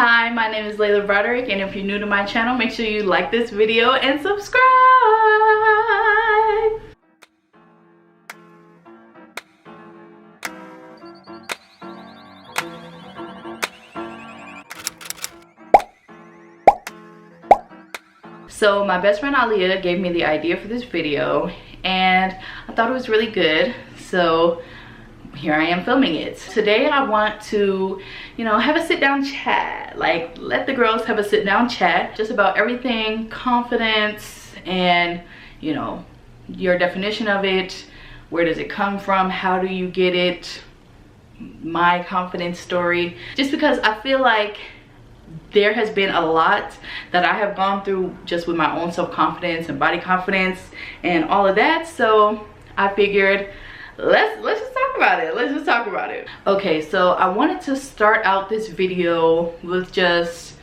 Hi, my name is Layla Broderick, and if you're new to my channel, make sure you like this video and subscribe. So my best friend Aliyah gave me the idea for this video, and I thought it was really good, so here I am filming it. Today I want to, have a sit-down chat. Like, let the girls have a sit-down chat just about everything, confidence, and your definition of it. Where does it come from? How do you get it? My confidence story. Just because I feel like there has been a lot that I have gone through just with my own self-confidence and body confidence and all of that. So I figured let's just talk about it. Let's just talk about it. Okay, so I wanted to start out this video with just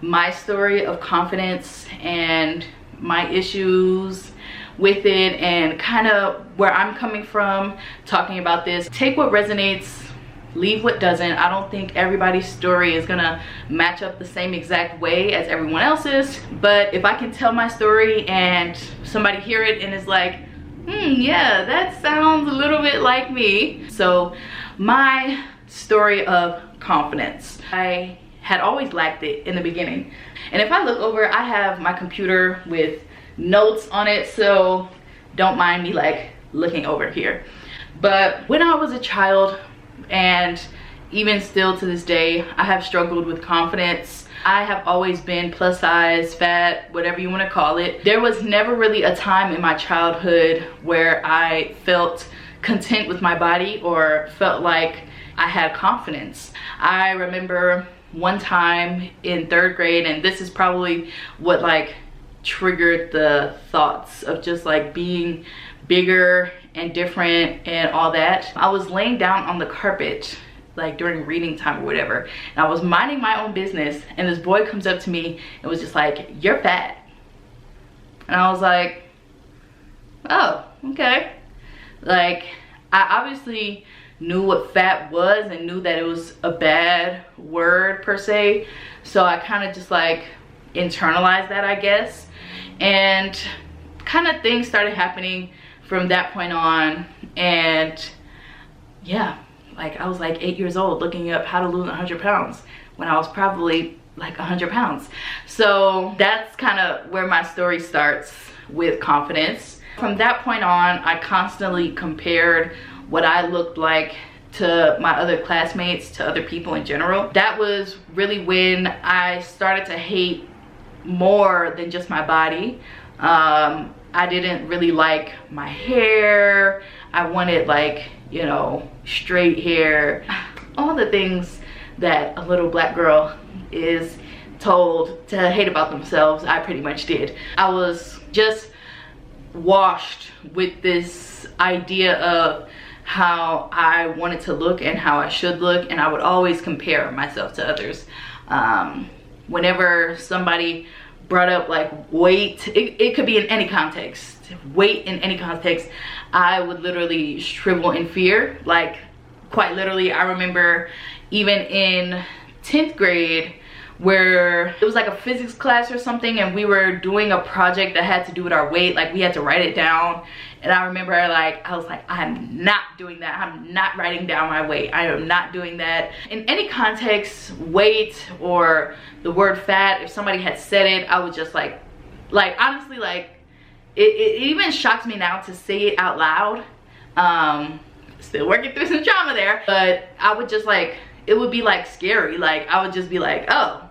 my story of confidence and my issues with it and kind of where I'm coming from talking about this. Take what resonates, leave what doesn't. I don't think everybody's story is gonna match up the same exact way as everyone else's, but if I can tell my story and somebody hear it and is like, yeah, that sounds a little bit like me. So my story of confidence, I had always lacked it in the beginning, and if I look over, I have my computer with notes on it, so don't mind me like looking over here. But when I was a child, and even still to this day, I have struggled with confidence. I have always been plus size, fat, whatever you want to call it. There was never really a time in my childhood where I felt content with my body or felt like I had confidence. I remember one time in 3rd grade, and this is probably what like triggered the thoughts of just like being bigger and different and all that. I was laying down on the carpet like during reading time or whatever, and I was minding my own business, and this boy comes up to me and was just like, "You're fat." And I was like, oh, okay. Like, I obviously knew what fat was and knew that it was a bad word per se, so I kind of just like internalized that, I guess, and kind of things started happening from that point on. And yeah, like I was like 8 years old looking up how to lose 100 pounds when I was probably like 100 pounds. So that's kind of where my story starts with confidence. From that point on, I constantly compared what I looked like to my other classmates, to other people in general. That was really when I started to hate more than just my body. I didn't really like my hair. I wanted like, straight hair. All the things that a little black girl is told to hate about themselves, I pretty much did. I was just washed with this idea of how I wanted to look and how I should look, and I would always compare myself to others. Whenever somebody brought up like weight, it could be in any context, weight in any context, I would literally shrivel in fear. Like, quite literally, I remember even in 10th grade where it was like a physics class or something, and we were doing a project that had to do with our weight. Like, we had to write it down, and I remember I was like, I'm not doing that. I'm not writing down my weight. I am not doing that. In any context, weight or the word fat, if somebody had said it, I would just like honestly, like it even shocks me now to say it out loud. Still working through some trauma there, but I would just like, it would be like scary. Like, I would just be like, oh.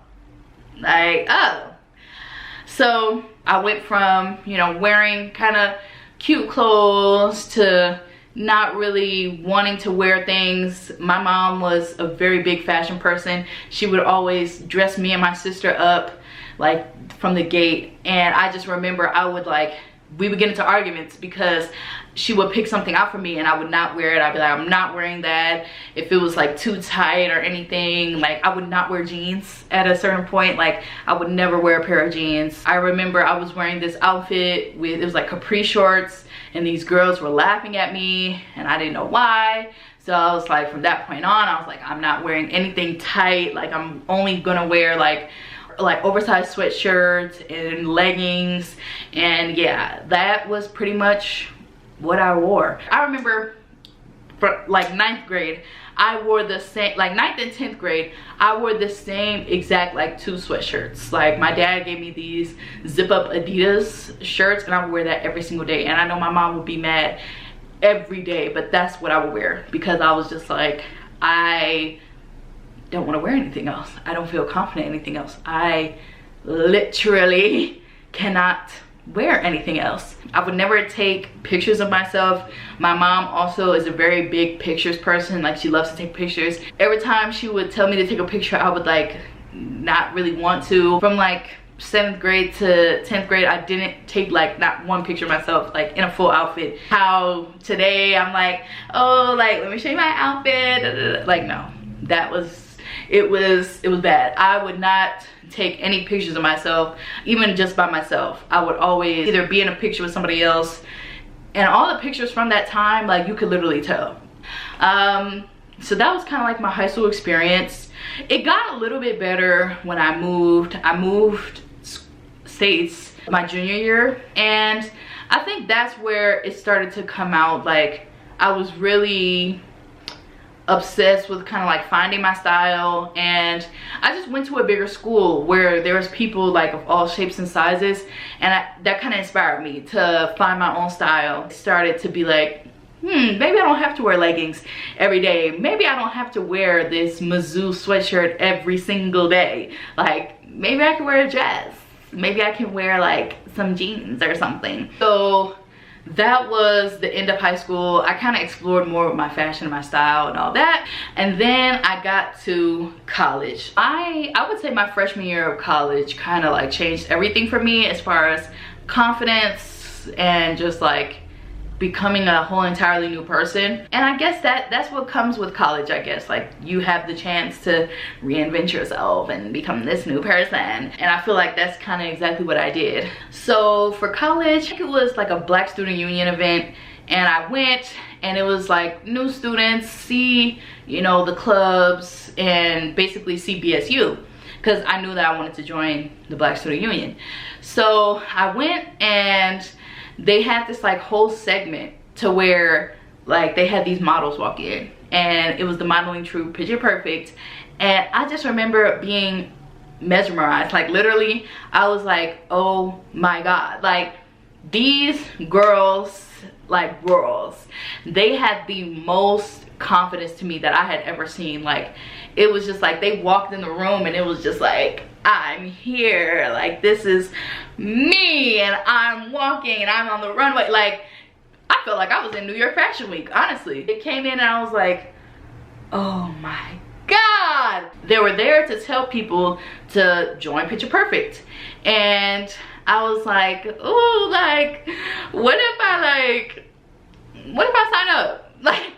So I went from, wearing kind of cute clothes to not really wanting to wear things. My mom was a very big fashion person. She would always dress me and my sister up like from the gate, and I just remember we would get into arguments because she would pick something out for me and I would not wear it. I'd be like, I'm not wearing that. If it was like too tight or anything, like I would not wear jeans at a certain point. Like, I would never wear a pair of jeans. I remember I was wearing this outfit with, it was like capri shorts, and these girls were laughing at me and I didn't know why. So I was like, from that point on, I was like, I'm not wearing anything tight. Like, I'm only gonna wear like oversized sweatshirts and leggings. And yeah, that was pretty much what I wore. I remember for like 9th grade, I wore the same, like 9th and 10th grade, I wore the same exact like 2 sweatshirts. Like, my dad gave me these zip up Adidas shirts, and I would wear that every single day. And I know my mom would be mad every day, but that's what I would wear, because I was just like, I don't want to wear anything else. I don't feel confident in anything else. I literally cannot wear anything else. I would never take pictures of myself. My mom also is a very big pictures person. Like, she loves to take pictures. Every time she would tell me to take a picture, I would like not really want to. From like 7th grade to 10th grade, I didn't take like not one picture of myself like in a full outfit. How today I'm like, oh, like, let me show you my outfit. Like, no, that was, it was bad. I would not take any pictures of myself, even just by myself. I would always either be in a picture with somebody else, and all the pictures from that time, like, you could literally tell. So that was kind of like my high school experience. It got a little bit better when I moved states my junior year, and I think that's where it started to come out. Like, I was really obsessed with kind of like finding my style, and I just went to a bigger school where there was people like of all shapes and sizes, and that kind of inspired me to find my own style. It started to be like, maybe I don't have to wear leggings every day. Maybe I don't have to wear this Mizzou sweatshirt every single day. Like, maybe I can wear a dress. Maybe I can wear like some jeans or something. So that was the end of high school. I kind of explored more with my fashion and my style and all that. And then I got to college. I would say my freshman year of college kind of like changed everything for me as far as confidence and just like becoming a whole entirely new person. And I guess that's what comes with college, I guess. Like, you have the chance to reinvent yourself and become this new person. And I feel like that's kind of exactly what I did. So for college, it was like a Black Student Union event, and I went, and it was like new students see, you know, the clubs and basically see BSU, because I knew that I wanted to join the Black Student Union. So I went, and they had this like whole segment to where like they had these models walk in, and it was the modeling troupe Picture Perfect. And I just remember being mesmerized. Like, literally, I was like, oh my god, like, these girls, they had the most confidence to me that I had ever seen. Like, it was just like they walked in the room, and it was just like, I'm here, like, this is me, and I'm walking, and I'm on the runway. Like, I felt like I was in New York Fashion Week, honestly. It came in, and I was like, oh my god. They were there to tell people to join Picture Perfect, and I was like, ooh, like, what if I sign up? Like,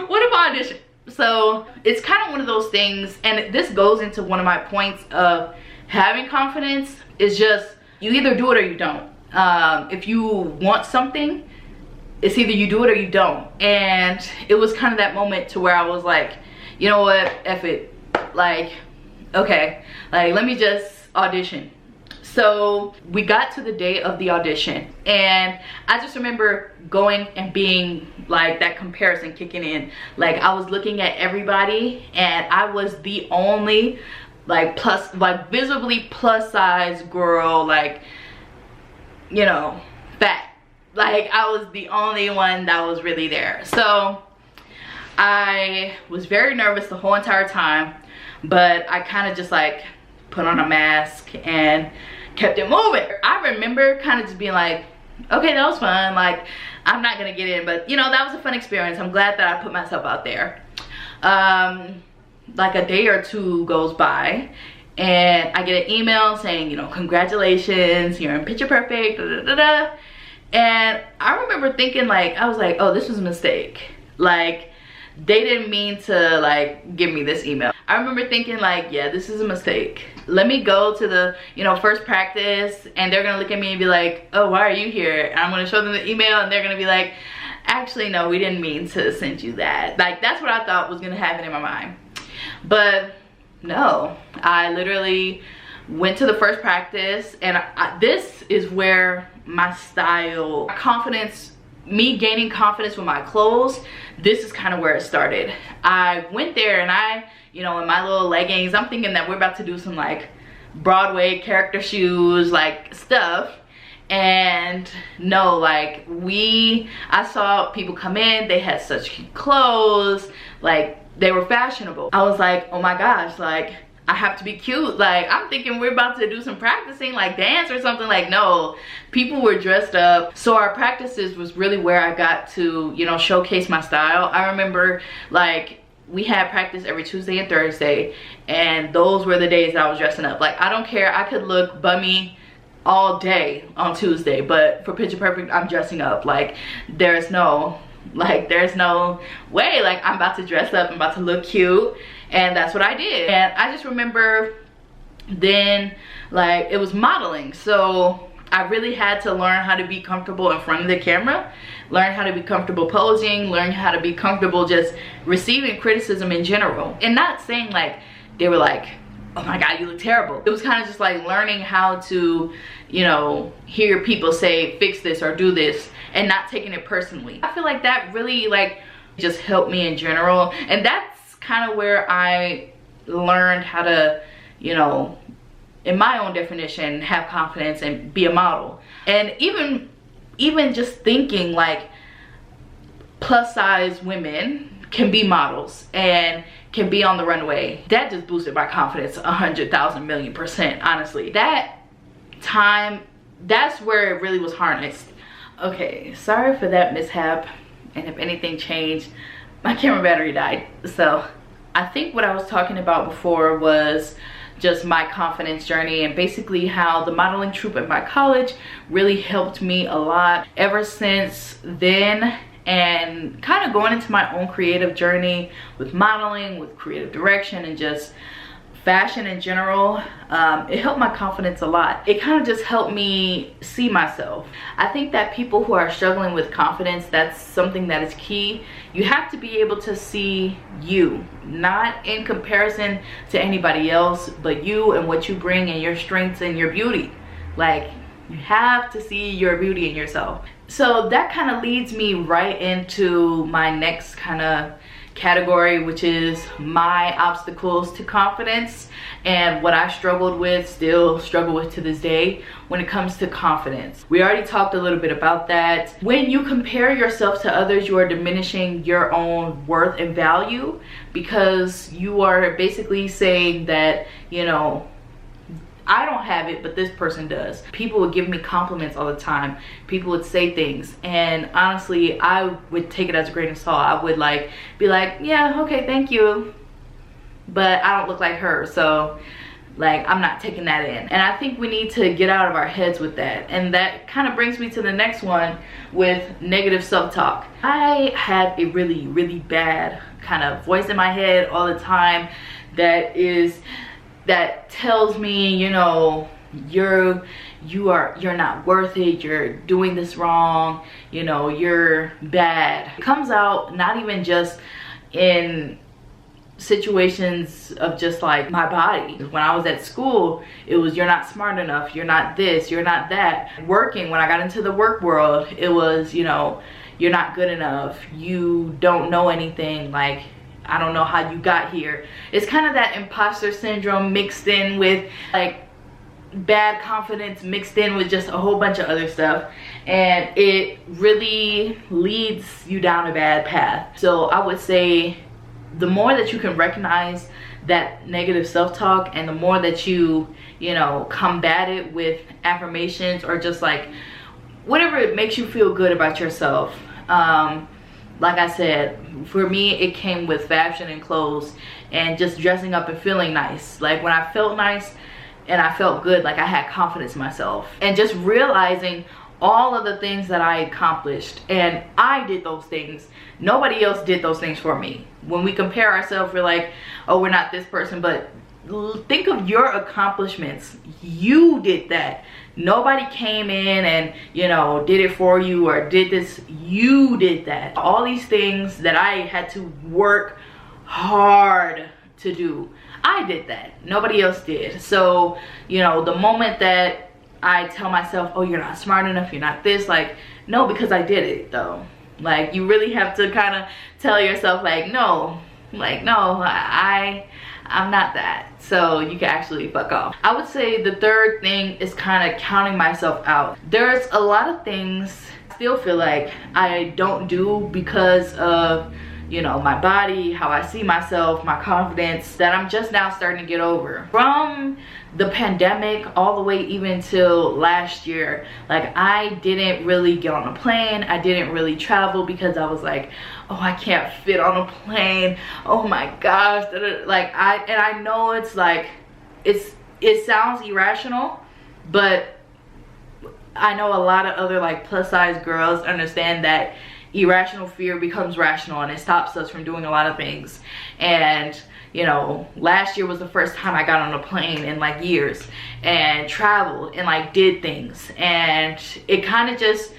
what if I audition? So it's kind of one of those things, and this goes into one of my points of having confidence. Is just, you either do it or you don't. If you want something, it's either you do it or you don't. And it was kind of that moment to where I was like, you know what, F it. Like, okay, like, let me just audition. So we got to the day of the audition, and I just remember going and being like, that comparison kicking in. Like, I was looking at everybody, and I was the only like visibly plus size girl, like, you know, fat. Like, I was the only one that was really there. So I was very nervous the whole entire time, but I kind of just like put on a mask and kept it moving. I remember kind of just being like, okay, that was fun, like, I'm not gonna get in, but you know, that was a fun experience. I'm glad that I put myself out there. Like, a day or two goes by, and I get an email saying, you know, congratulations, you're in Picture Perfect, da, da, da, da. And I remember thinking, like, I was like, oh, this was a mistake. Like, they didn't mean to like give me this email. I remember thinking, like, yeah, this is a mistake. Let me go to the, you know, first practice, and they're gonna look at me and be like, oh, why are you here? And I'm gonna show them the email, and they're gonna be like, Actually, no, we didn't mean to send you that. Like, that's what I thought was gonna happen in my mind. But no, I literally went to the first practice, and this is where my style, confidence, me gaining confidence with my clothes, this is kind of where it started. I went there and I, you know, in my little leggings, I'm thinking that we're about to do some like Broadway character shoes, like stuff. And no, like I saw people come in, they had such cute clothes, like they were fashionable. I was like, oh my gosh, like I have to be cute. Like, I'm thinking we're about to do some practicing, like dance or something. Like, no, people were dressed up. So our practices was really where I got to, you know, showcase my style. I remember like we had practice every Tuesday and Thursday, and those were the days that I was dressing up. Like, I don't care, I could look bummy all day on Tuesday, but for Picture Perfect, I'm dressing up. Like, there's no way, like I'm about to dress up, I'm about to look cute. And that's what I did. And I just remember then, like, it was modeling, so I really had to learn how to be comfortable in front of the camera, learn how to be comfortable posing, learn how to be comfortable just receiving criticism in general. And not saying like they were like, oh my god, you look terrible. It was kind of just like learning how to, you know, hear people say fix this or do this and not taking it personally. I feel like that really like just helped me in general. And that's kind of where I learned how to, you know, in my own definition, have confidence and be a model. And even just thinking like plus size women can be models and can be on the runway, that just boosted my confidence 100,000,000,000%. honestly, that time, that's where it really was harnessed. Okay, sorry for that mishap, and if anything changed, my camera battery died. So I think what I was talking about before was just my confidence journey, and basically how the modeling troupe at my college really helped me a lot ever since then. And kind of going into my own creative journey with modeling, with creative direction, and just fashion in general, it helped my confidence a lot. It kind of just helped me see myself. I think that people who are struggling with confidence, that's something that is key. You have to be able to see you, not in comparison to anybody else, but you and what you bring and your strengths and your beauty. Like, you have to see your beauty in yourself. So that kind of leads me right into my next kind of category, which is my obstacles to confidence and what I struggled with, still struggle with to this day when it comes to confidence. We already talked a little bit about that. When you compare yourself to others, you are diminishing your own worth and value, because you are basically saying that, you know, I don't have it, but this person does. People would give me compliments all the time. People would say things, and honestly, I would take it as a grain of salt. I would like be like, yeah, okay, thank you, but I don't look like her, so like I'm not taking that in. And I think we need to get out of our heads with that. And that kind of brings me to the next one, with negative self-talk. I had a really, really bad kind of voice in my head all the time that tells me, you know, you're not worth it, you're doing this wrong, you know, you're bad. It comes out not even just in situations of just like my body. When I was at school, it was, you're not smart enough, you're not this, you're not that. Working, when I got into the work world, it was, you know, you're not good enough, you don't know anything, like I don't know how you got here. It's kind of that imposter syndrome mixed in with like bad confidence, mixed in with just a whole bunch of other stuff, and it really leads you down a bad path. So I would say the more that you can recognize that negative self-talk, and the more that you know, combat it with affirmations or just like whatever it makes you feel good about yourself. Like I said, for me, it came with fashion and clothes and just dressing up and feeling nice. Like when I felt nice and I felt good, like I had confidence in myself. And just realizing all of the things that I accomplished, and I did those things. Nobody else did those things for me. When we compare ourselves, we're like, oh, we're not this person, but think of your accomplishments. You did that. Nobody came in and, you know, did it for you or did this. You did that. All these things that I had to work hard to do, I did that. Nobody else did. So, you know, the moment that I tell myself, oh, you're not smart enough, you're not this, like, no, because I did it though. Like, you really have to kind of tell yourself, like, no, I'm not that. So you can actually fuck off. I would say the third thing is kind of counting myself out. There's a lot of things I still feel like I don't do because of, you know, my body, how I see myself, my confidence, that I'm just now starting to get over. From the pandemic all the way even till last year, like, I didn't really get on a plane. I didn't really travel because I was like, oh, I can't fit on a plane. Oh my gosh. Like, I know it's like, it sounds irrational, but I know a lot of other like plus size girls understand that irrational fear becomes rational and it stops us from doing a lot of things. And, you know, last year was the first time I got on a plane in like years and traveled and like did things, and it kind of just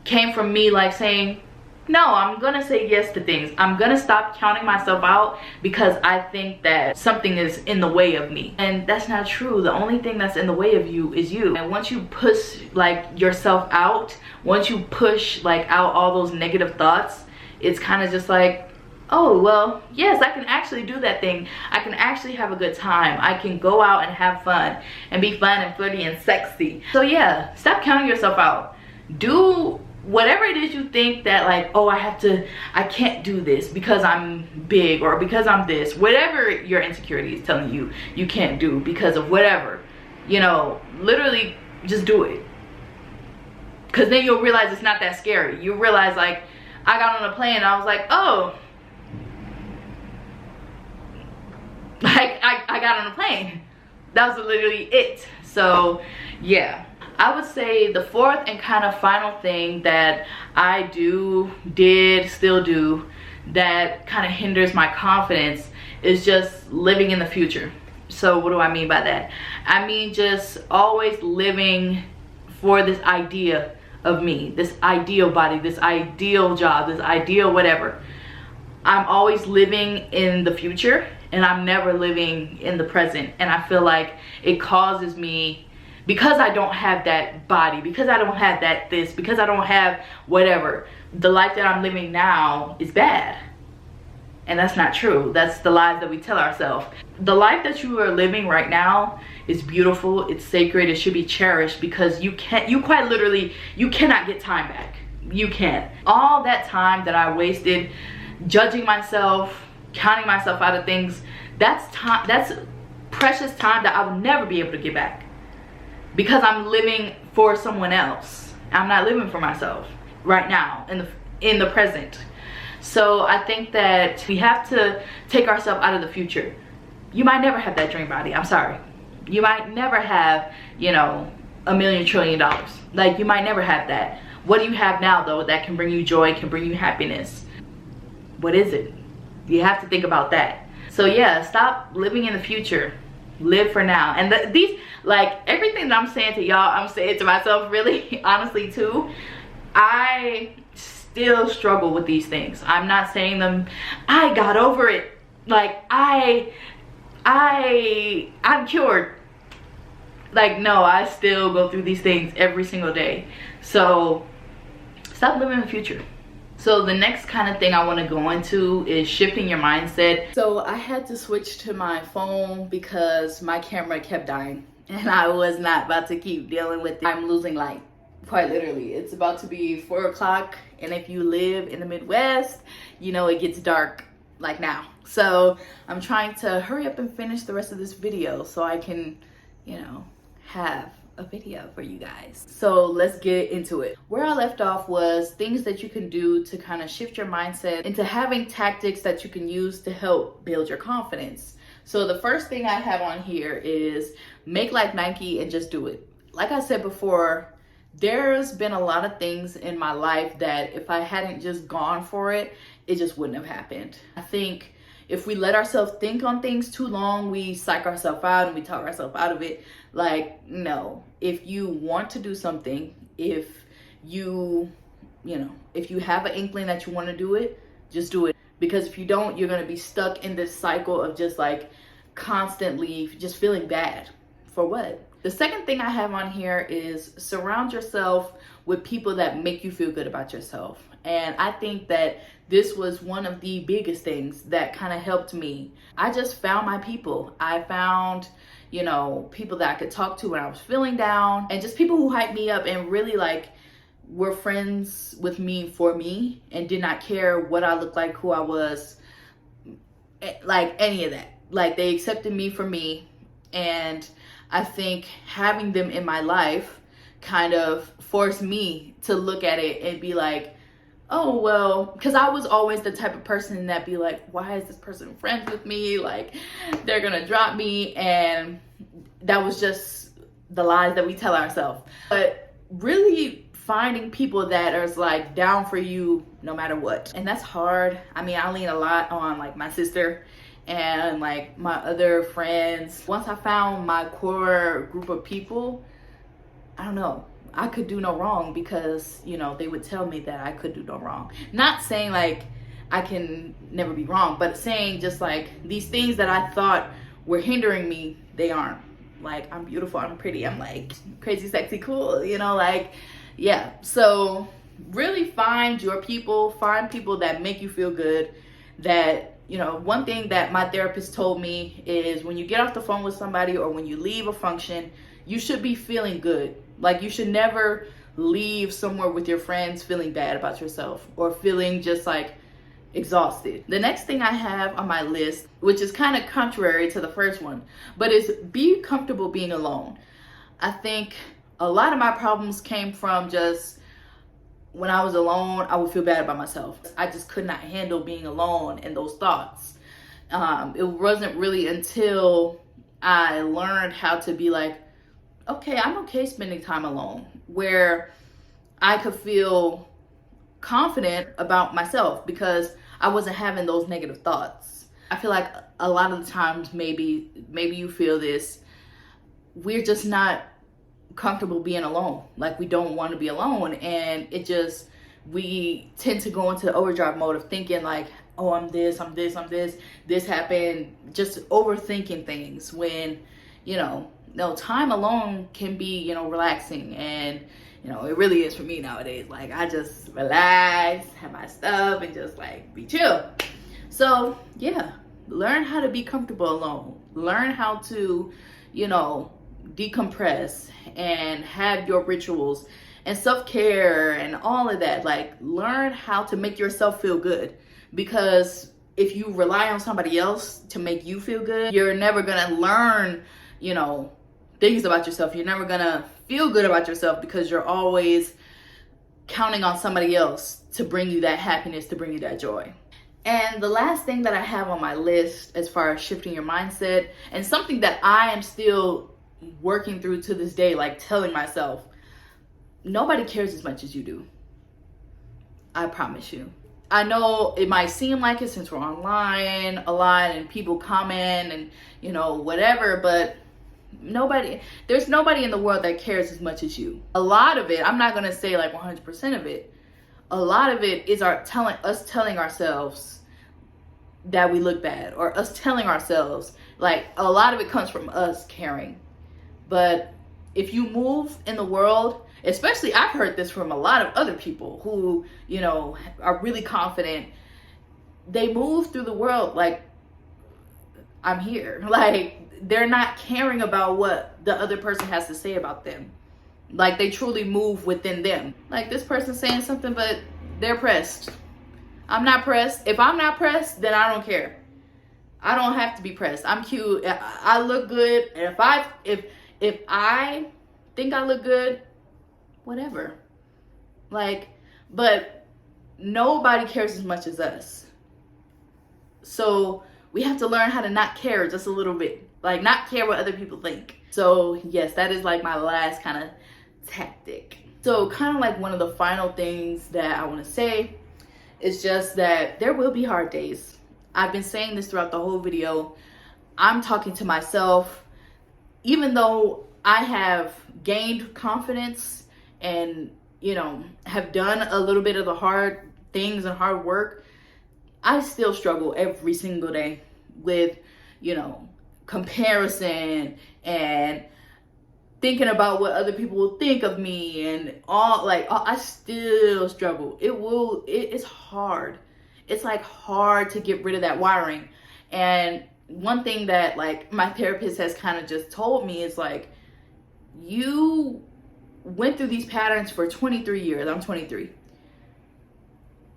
came from me like saying, no, I'm gonna say yes to things. I'm gonna stop counting myself out because I think that something is in the way of me. And that's not true. The only thing that's in the way of you is you. And once you push like yourself out, once you push like out all those negative thoughts, it's kind of just like, oh, well, yes, I can actually do that thing. I can actually have a good time. I can go out and have fun and be fun and flirty and sexy. So yeah, stop counting yourself out. Do whatever it is you think that like, oh, I can't do this because I'm big or because I'm this. Whatever your insecurity is telling you you can't do because of whatever, you know, literally just do it. Because then you'll realize it's not that scary. You realize, like, I got on a plane and I was like, oh, like I got on a plane. That was literally it. So yeah, I would say the fourth and kind of final thing that I still do that kind of hinders my confidence is just living in the future. So what do I mean by that? I mean just always living for this idea of me, this ideal body, this ideal job, this ideal whatever. I'm always living in the future and I'm never living in the present. And I feel like it causes me, because I don't have that body, because I don't have that this, because I don't have whatever, the life that I'm living now is bad. And that's not true. That's the lies that we tell ourselves. The life that you are living right now is beautiful, it's sacred, it should be cherished, because you quite literally, you cannot get time back. You can't. All that time that I wasted judging myself, counting myself out of things, that's time, that's precious time that I will never be able to get back. Because I'm living for someone else. I'm not living for myself right now in the present. So I think that we have to take ourselves out of the future. You might never have that dream body. I'm sorry. You might never have, you know, $1 million trillion. Like, you might never have that. What do you have now though that can bring you joy, can bring you happiness? What is it? You have to think about that. So yeah, stop living in the future. Live for now. And these, like, everything that I'm saying to y'all, I'm saying to myself, really, honestly too. I still struggle with these things. I'm not saying them, I got over it. Like, I'm cured. Like, no, I still go through these things every single day. So stop living in the future. So the next kind of thing I want to go into is shifting your mindset. So I had to switch to my phone because my camera kept dying and I was not about to keep dealing with it. I'm losing light, quite literally. It's about to be 4 o'clock, and if you live in the Midwest, you know it gets dark like now. So I'm trying to hurry up and finish the rest of this video so I can, you know, have a video for you guys. So let's get into it. Where I left off was things that you can do to kind of shift your mindset into having tactics that you can use to help build your confidence. So the first thing I have on here is make like Nike and just do it. Like I said before, there's been a lot of things in my life that if I hadn't just gone for it, it just wouldn't have happened. I think, if we let ourselves think on things too long, we psych ourselves out and we talk ourselves out of it. Like, no, if you want to do something, if you if you have an inkling that you want to do it, just do it. Because if you don't, you're going to be stuck in this cycle of just like constantly just feeling bad. For what? The second thing I have on here is surround yourself with people that make you feel good about yourself. And I think that this was one of the biggest things that kind of helped me. I just found my people. I found, people that I could talk to when I was feeling down, and just people who hyped me up and really like were friends with me for me and did not care what I looked like, who I was, like any of that. Like, they accepted me for me. And I think having them in my life kind of forced me to look at it and be like, oh, well, because I was always the type of person that be like, why is this person friends with me? Like, they're gonna drop me. And that was just the lies that we tell ourselves. But really finding people that are like down for you no matter what. And that's hard. I mean, I lean a lot on like my sister and like my other friends. Once I found my core group of people, I don't know, I could do no wrong, because they would tell me that I could do no wrong. Not saying like I can never be wrong, but saying just like these things that I thought were hindering me, they aren't. Like, I'm beautiful, I'm pretty, I'm like crazy, sexy, cool, like, yeah. So really find your people, find people that make you feel good. That, one thing that my therapist told me is when you get off the phone with somebody or when you leave a function, you should be feeling good. Like, you should never leave somewhere with your friends feeling bad about yourself or feeling just like exhausted. The next thing I have on my list, which is kind of contrary to the first one, but is be comfortable being alone. I think a lot of my problems came from just when I was alone, I would feel bad about myself. I just could not handle being alone and those thoughts. It wasn't really until I learned how to be like, okay, I'm okay spending time alone, where I could feel confident about myself because I wasn't having those negative thoughts. I feel like a lot of the times, maybe you feel this, we're just not comfortable being alone. Like, we don't want to be alone, and we tend to go into the overdrive mode of thinking like, oh, I'm this happened, just overthinking things, when no, time alone can be relaxing. And it really is for me nowadays. Like, I just relax, have my stuff, and just like be chill. So yeah, learn how to be comfortable alone. Learn how to decompress and have your rituals and self-care and all of that. Like, learn how to make yourself feel good, because if you rely on somebody else to make you feel good, you're never gonna learn things about yourself. You're never gonna feel good about yourself, because you're always counting on somebody else to bring you that happiness, to bring you that joy. And the last thing that I have on my list as far as shifting your mindset, and something that I am still working through to this day, like telling myself, nobody cares as much as you do. I promise you. I know it might seem like it since we're online a lot and people comment and whatever, but there's nobody in the world that cares as much as you. A lot of it, I'm not gonna say like 100% of it, a lot of it is us telling ourselves that we look bad, or us telling ourselves, like, a lot of it comes from us caring. But if you move in the world, especially, I've heard this from a lot of other people who are really confident, they move through the world like, I'm here. Like, they're not caring about what the other person has to say about them. Like, they truly move within them. Like, this person's saying something, but they're pressed. I'm not pressed. If I'm not pressed, then I don't care. I don't have to be pressed. I'm cute. I look good. And if I think I look good, whatever. Like, but nobody cares as much as us. So we have to learn how to not care just a little bit. Like, not care what other people think. So yes, that is like my last kind of tactic. So kind of like one of the final things that I want to say is just that there will be hard days. I've been saying this throughout the whole video. I'm talking to myself. Even though I have gained confidence and, you know, have done a little bit of the hard things and hard work, I still struggle every single day with, you know, comparison and thinking about what other people will think of me and all. Like, I still struggle. It's hard. It's like hard to get rid of that wiring. And one thing that like my therapist has kind of just told me is like, you went through these patterns for 23 years. I'm 23.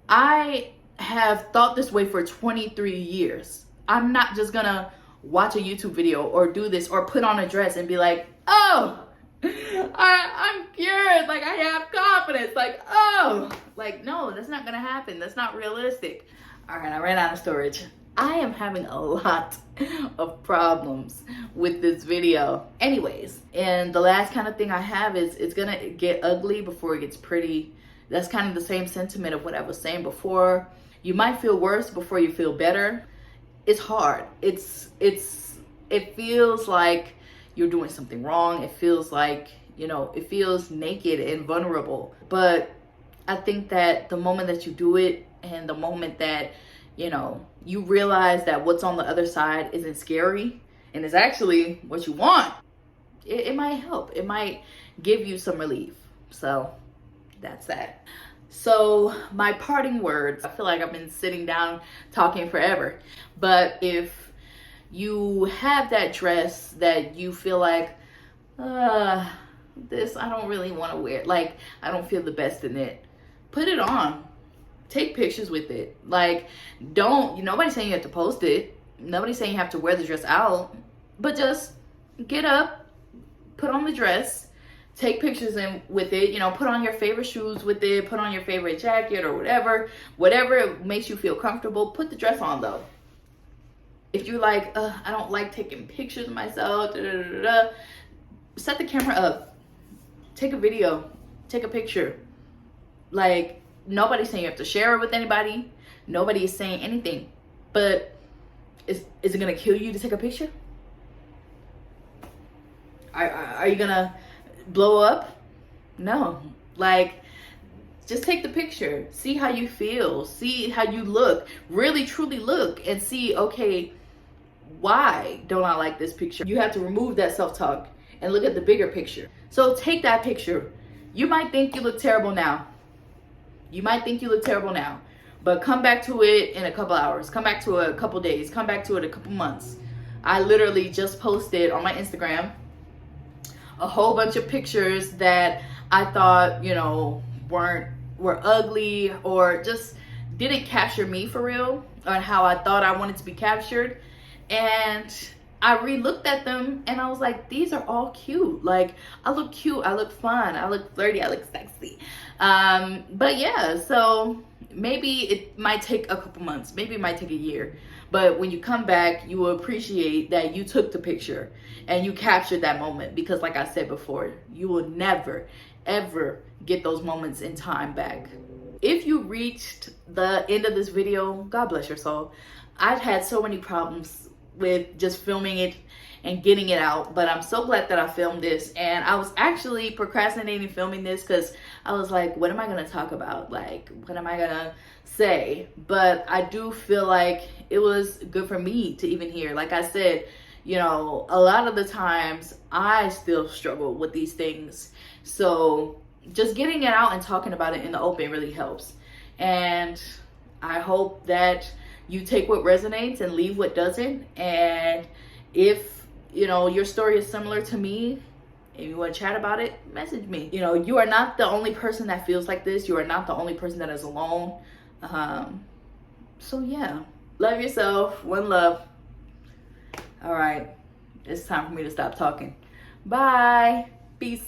I have thought this way for 23 years. I'm not just gonna watch a YouTube video or do this or put on a dress and be like, oh, I'm cured. Like, I have confidence. Like, oh, like, no, that's not gonna happen. That's not realistic. All right, I ran out of storage. I am having a lot of problems with this video. Anyways, and the last kind of thing I have is it's gonna get ugly before it gets pretty. That's kind of the same sentiment of what I was saying before. You might feel worse before you feel better. It's hard. It feels like you're doing something wrong. It feels like, you know, it feels naked and vulnerable. But I think that the moment that you do it and the moment that, you know, you realize that what's on the other side isn't scary and is actually what you want, it might help. It might give you some relief. So that's that. So my parting words, I feel like I've been sitting down talking forever, but if you have that dress that you feel like, this, I don't really want to wear, like, I don't feel the best in it, put it on. Take pictures with it. Like, nobody's saying you have to post it. Nobody's saying you have to wear the dress out, but just get up, put on the dress, take pictures with it, you know, put on your favorite shoes with it, put on your favorite jacket or whatever makes you feel comfortable. Put the dress on though. If you're like, I don't like taking pictures of myself, set the camera up, take a video, take a picture. Like, nobody's saying you have to share it with anybody. Nobody is saying anything. But is it gonna kill you to take a picture? Are you gonna blow up? No. Like, just take the picture. See how you feel. See how you look. Really, truly look and see, okay, why don't I like this picture? You have to remove that self-talk and look at the bigger picture. So take that picture. You might think you look terrible now. You might think you look terrible now, but come back to it in a couple hours. Come back to it a couple days. Come back to it a couple months. I literally just posted on my Instagram a whole bunch of pictures that I thought, you know, were ugly or just didn't capture me for real on how I thought I wanted to be captured. And I re-looked at them and I was like, these are all cute. Like, I look cute, I look fun, I look flirty, I look sexy. But yeah, so maybe it might take a couple months, maybe it might take a year. But when you come back, you will appreciate that you took the picture and you captured that moment. Because like I said before, you will never, ever get those moments in time back. If you reached the end of this video, God bless your soul. I've had so many problems with just filming it and getting it out, but I'm so glad that I filmed this. And I was actually procrastinating filming this because I was like, what am I gonna talk about? Like, what am I gonna say? But I do feel like it was good for me to even hear. Like I said, you know, a lot of the times I still struggle with these things. So just getting it out and talking about it in the open really helps. And I hope that you take what resonates and leave what doesn't. And if, you know, your story is similar to me and you want to chat about it, message me. You know, you are not the only person that feels like this. You are not the only person that is alone. So yeah, love yourself. One love. All right, it's time for me to stop talking. Bye. Peace.